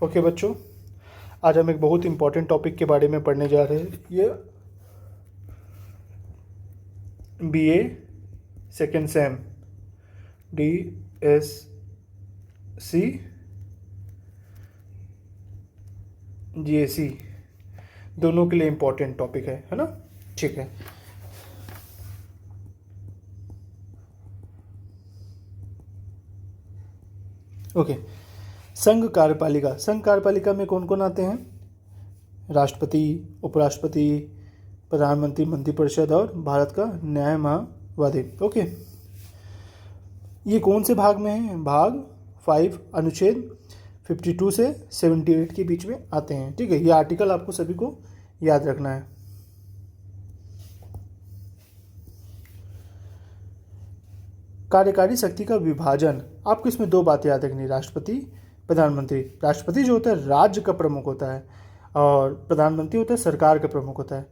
Okay बच्चों, आज हम एक बहुत इंपॉर्टेंट टॉपिक के बारे में पढ़ने जा रहे हैं। ये BA second same DSC GSC दोनों के लिए इंपॉर्टेंट टॉपिक है ना। ठीक है, ओके। संघ कार्यपालिका में कौन कौन आते हैं? राष्ट्रपति, उपराष्ट्रपति, प्रधानमंत्री, मंत्रिपरिषद और भारत का न्याय महावादी। ओके, ये कौन से भाग में है? भाग 5 अनुच्छेद 52 से 78 के बीच में आते हैं। ठीक है, ये आर्टिकल आपको सभी को याद रखना है। कार्यकारी शक्ति का विभाजन, आपको इसमें दो बातें याद रखनी, राष्ट्रपति, प्रधानमंत्री। राष्ट्रपति जो होता है राज्य का प्रमुख होता है और प्रधानमंत्री होता है सरकार का प्रमुख होता है।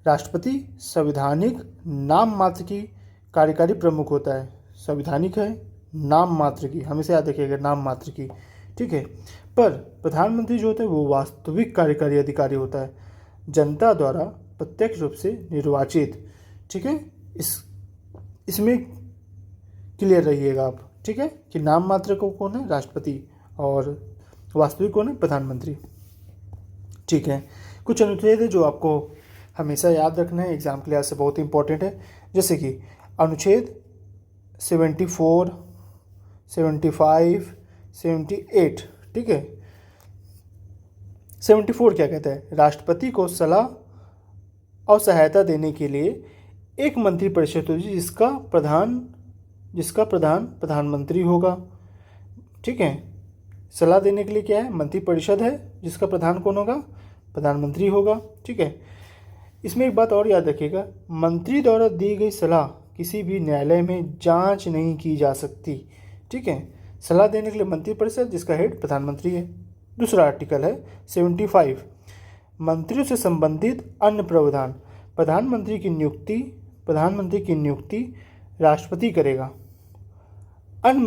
राष्ट्रपति संवैधानिक नाम मात्र की कार्यकारी प्रमुख होता है। संवैधानिक है, नाम मात्र की, हमेशा याद रखिएगा, नाम मात्र की। ठीक है, पर प्रधानमंत्री जो होता है वो वास्तविक कार्यकारी अधिकारी होता है, जनता द्वारा प्रत्यक्ष रूप से निर्वाचित। ठीक है, इसमें क्लियर रहिएगा आप। ठीक है, कि नाम मात्र को कौन है? राष्ट्रपति, और वास्तविक कौन है? प्रधानमंत्री। ठीक है, कुछ अनुच्छेद है जो आपको हमेशा याद रखना है, एग्जाम के लिहाज से बहुत इंपॉर्टेंट है। जैसे कि अनुच्छेद 74, 75, 78। ठीक है, 74 क्या कहता है? राष्ट्रपति को सलाह और सहायता देने के लिए एक मंत्रिपरिषद होगी जिसका प्रधान प्रधानमंत्री होगा। ठीक है, सलाह देने के लिए क्या है? मंत्रिपरिषद है, जिसका प्रधान कौन होगा? प्रधानमंत्री होगा। ठीक है, इसमें एक बात और याद रखिएगा, मंत्री द्वारा दी गई सलाह किसी भी न्यायालय में जांच नहीं की जा सकती। ठीक है, सलाह देने के लिए मंत्रिपरिषद, जिसका हेड प्रधानमंत्री है। दूसरा आर्टिकल है 75, मंत्रियों से संबंधित अन्य प्रावधान। प्रधानमंत्री की नियुक्ति राष्ट्रपति करेगा। अन्य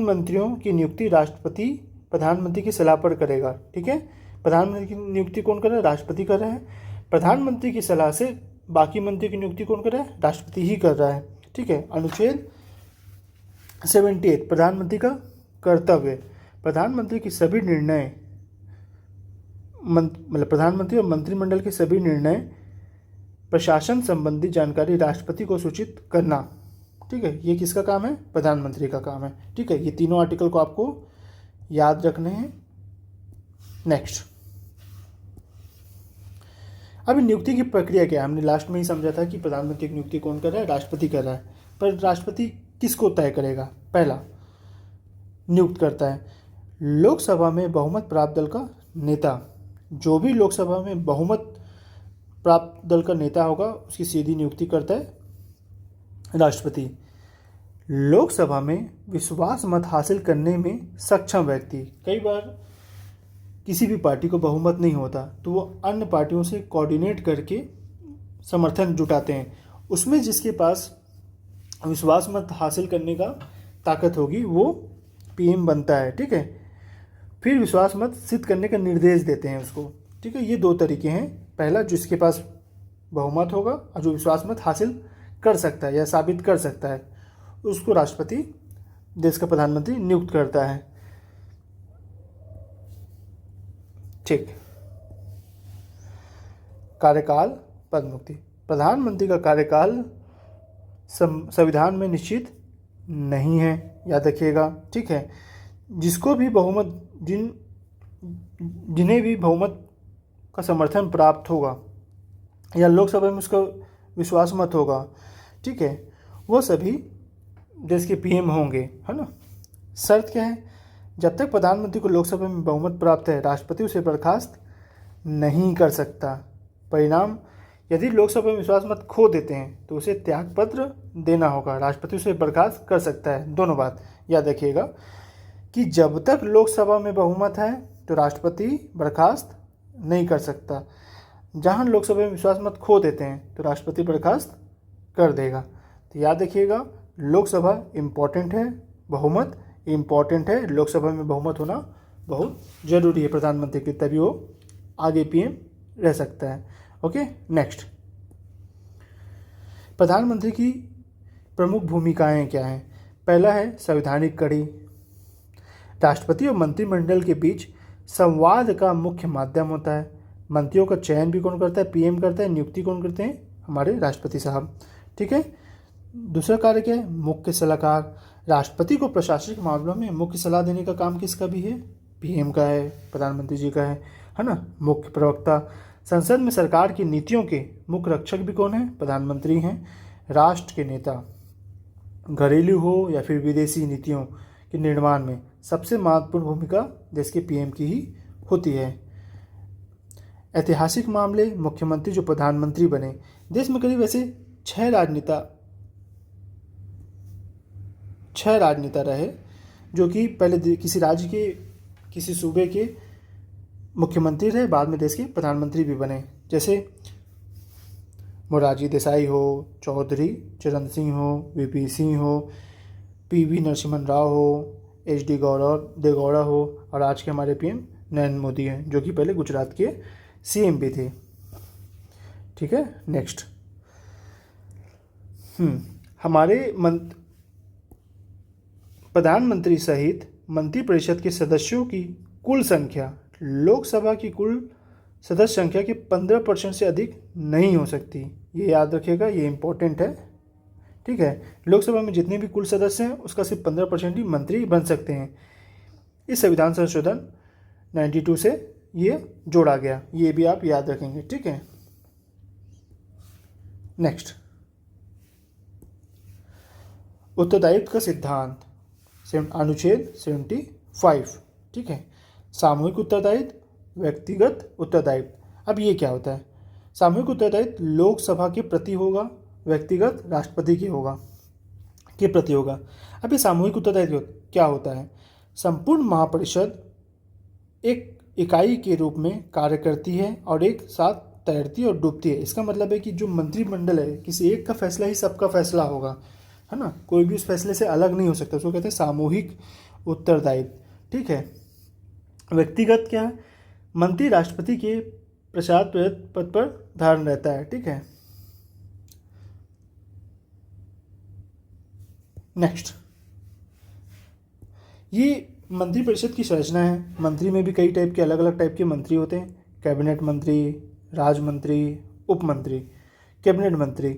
मंत्रियों की नियुक्ति राष्ट्रपति प्रधानमंत्री की सलाह पर करेगा। ठीक है, प्रधानमंत्री की नियुक्ति कौन कर रहा है? राष्ट्रपति कर रहा है। प्रधानमंत्री की सलाह से बाकी मंत्री की नियुक्ति कौन कर रहा है? राष्ट्रपति ही कर रहा है। ठीक है, अनुच्छेद 78, प्रधानमंत्री का कर्तव्य। प्रधानमंत्री की सभी निर्णय मतलब प्रधानमंत्री और मंत्रिमंडल के सभी निर्णय, प्रशासन संबंधी जानकारी राष्ट्रपति को सूचित करना। ठीक है, ये किसका काम है? प्रधानमंत्री का काम है। ठीक है, ये तीनों आर्टिकल को आपको याद रखने हैं। नेक्स्ट, अभी नियुक्ति की प्रक्रिया क्या है? हमने लास्ट में ही समझा था कि प्रधानमंत्री की नियुक्ति कौन कर रहा है? राष्ट्रपति कर रहा है। पर राष्ट्रपति किसको तय करेगा? पहला, नियुक्त करता है लोकसभा में बहुमत प्राप्त दल का नेता। जो भी लोकसभा में बहुमत प्राप्त दल का नेता होगा उसकी सीधी नियुक्ति करता है राष्ट्रपति। लोकसभा में विश्वास मत हासिल करने में सक्षम व्यक्ति, कई बार किसी भी पार्टी को बहुमत नहीं होता तो वो अन्य पार्टियों से कोऑर्डिनेट करके समर्थन जुटाते हैं, उसमें जिसके पास विश्वास मत हासिल करने का ताकत होगी वो PM बनता है। ठीक है, फिर विश्वास मत सिद्ध करने का निर्देश देते हैं उसको। ठीक है, ये दो तरीके हैं। पहला, जिसके पास बहुमत होगा और जो विश्वास मत हासिल कर सकता है या साबित कर सकता है, उसको राष्ट्रपति, देश का प्रधानमंत्री, नियुक्त करता है। ठीक, कार्यकाल, पदमुक्ति। प्रधानमंत्री का कार्यकाल संविधान में निश्चित नहीं है, याद रखिएगा। ठीक है, जिसको भी बहुमत जिन्हें भी बहुमत का समर्थन प्राप्त होगा या लोकसभा में उसका विश्वास मत होगा, ठीक है, वो सभी देश के PM होंगे, है ना। शर्त क्या है? जब तक प्रधानमंत्री को लोकसभा में बहुमत प्राप्त है, राष्ट्रपति उसे बर्खास्त नहीं कर सकता। परिणाम, यदि लोकसभा में विश्वास मत खो देते हैं तो उसे त्यागपत्र देना होगा, राष्ट्रपति उसे बर्खास्त कर सकता है। दोनों बात याद रखिएगा कि जब तक लोकसभा में बहुमत है तो राष्ट्रपति बर्खास्त नहीं कर सकता, जहां लोकसभा में विश्वास मत खो देते हैं तो राष्ट्रपति बर्खास्त कर देगा। तो याद रखिएगा, लोकसभा इम्पॉर्टेंट है, बहुमत इम्पॉर्टेंट है, लोकसभा में बहुमत होना बहुत ज़रूरी है प्रधानमंत्री के, तभी वो आगे पीएम रह सकता है। ओके, नेक्स्ट, प्रधानमंत्री की प्रमुख भूमिकाएं क्या हैं? पहला है संवैधानिक कड़ी, राष्ट्रपति और मंत्रिमंडल के बीच संवाद का मुख्य माध्यम होता है। मंत्रियों का चयन भी कौन करता है? पीएम करता है। नियुक्ति कौन करते हैं? हमारे राष्ट्रपति साहब। ठीक है। दूसरा कार्य क्या है? मुख्य सलाहकार, राष्ट्रपति को प्रशासनिक मामलों में मुख्य सलाह देने का काम किसका भी है? पीएम का है, प्रधानमंत्री जी का है ना। मुख्य प्रवक्ता, संसद में सरकार की नीतियों के मुख्य रक्षक भी कौन है? प्रधानमंत्री हैं। राष्ट्र के नेता, घरेलू हो या फिर विदेशी नीतियों के निर्माण में सबसे महत्वपूर्ण भूमिका देश के पीएम की ही होती है। ऐतिहासिक मामले, मुख्यमंत्री जो प्रधानमंत्री बने, देश में करीब ऐसे 6 राजनेता रहे जो कि पहले किसी राज्य के, किसी सूबे के मुख्यमंत्री रहे, बाद में देश के प्रधानमंत्री भी बने। जैसे मोरारजी देसाई हो, चौधरी चरण सिंह हो, वीपी सिंह हो, पीवी नरसिम्हा राव हो, एचडी देवगौड़ा हो, और आज के हमारे पीएम नरेंद्र मोदी हैं जो कि पहले गुजरात के सीएम भी थे। ठीक है, नेक्स्ट, हमारे प्रधानमंत्री सहित मंत्रिपरिषद के सदस्यों की कुल संख्या लोकसभा की कुल सदस्य संख्या के 15% से अधिक नहीं हो सकती। ये याद रखिएगा, ये इम्पोर्टेंट है। ठीक है, लोकसभा में जितने भी कुल सदस्य हैं उसका सिर्फ 15% ही मंत्री बन सकते हैं। इस संविधान संशोधन 92 से ये जोड़ा गया, ये भी आप याद रखेंगे। ठीक है, नेक्स्ट, उत्तरदायित्व का सिद्धांत, अनुच्छेद 75। ठीक है, सामूहिक उत्तरदायित्व, व्यक्तिगत उत्तरदायित्व। अब ये क्या होता है? सामूहिक उत्तरदायित्व लोकसभा के प्रति होगा, व्यक्तिगत राष्ट्रपति के प्रति होगा। अब ये सामूहिक उत्तरदायित्व क्या होता है? संपूर्ण महापरिषद एक इकाई के रूप में कार्य करती है और एक साथ तैरती और डूबती है। इसका मतलब है कि जो मंत्रिमंडल है, किसी एक का फैसला ही सबका फैसला होगा, है ना, कोई भी उस फैसले से अलग नहीं हो सकता। उसको कहते हैं सामूहिक उत्तरदायित्व। ठीक है, व्यक्तिगत क्या है? मंत्री राष्ट्रपति के प्रसाद पद पर धारण रहता है। ठीक है, नेक्स्ट, ये मंत्रिपरिषद की संरचना है। मंत्री में भी कई टाइप के, अलग अलग टाइप के मंत्री होते हैं। कैबिनेट मंत्री, राज्य मंत्री, उप मंत्री। कैबिनेट मंत्री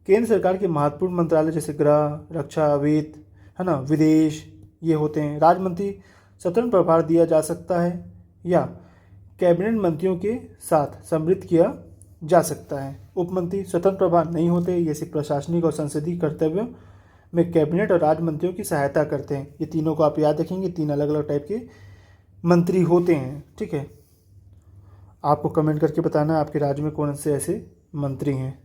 केंद्र सरकार के महत्वपूर्ण मंत्रालय जैसे गृह, रक्षा, वित्त, है ना, विदेश, ये होते हैं। राज्य मंत्री स्वतंत्र प्रभार दिया जा सकता है या कैबिनेट मंत्रियों के साथ समृद्ध किया जा सकता है। उप मंत्री स्वतंत्र प्रभार नहीं होते, ये सिर्फ प्रशासनिक और संसदीय कर्तव्यों में कैबिनेट और राज्य मंत्रियों की सहायता करते हैं। ये तीनों को आप याद रखेंगे, 3 अलग अलग टाइप के मंत्री होते हैं। ठीक है, आपको कमेंट करके बताना है आपके राज्य में कौन से ऐसे मंत्री हैं।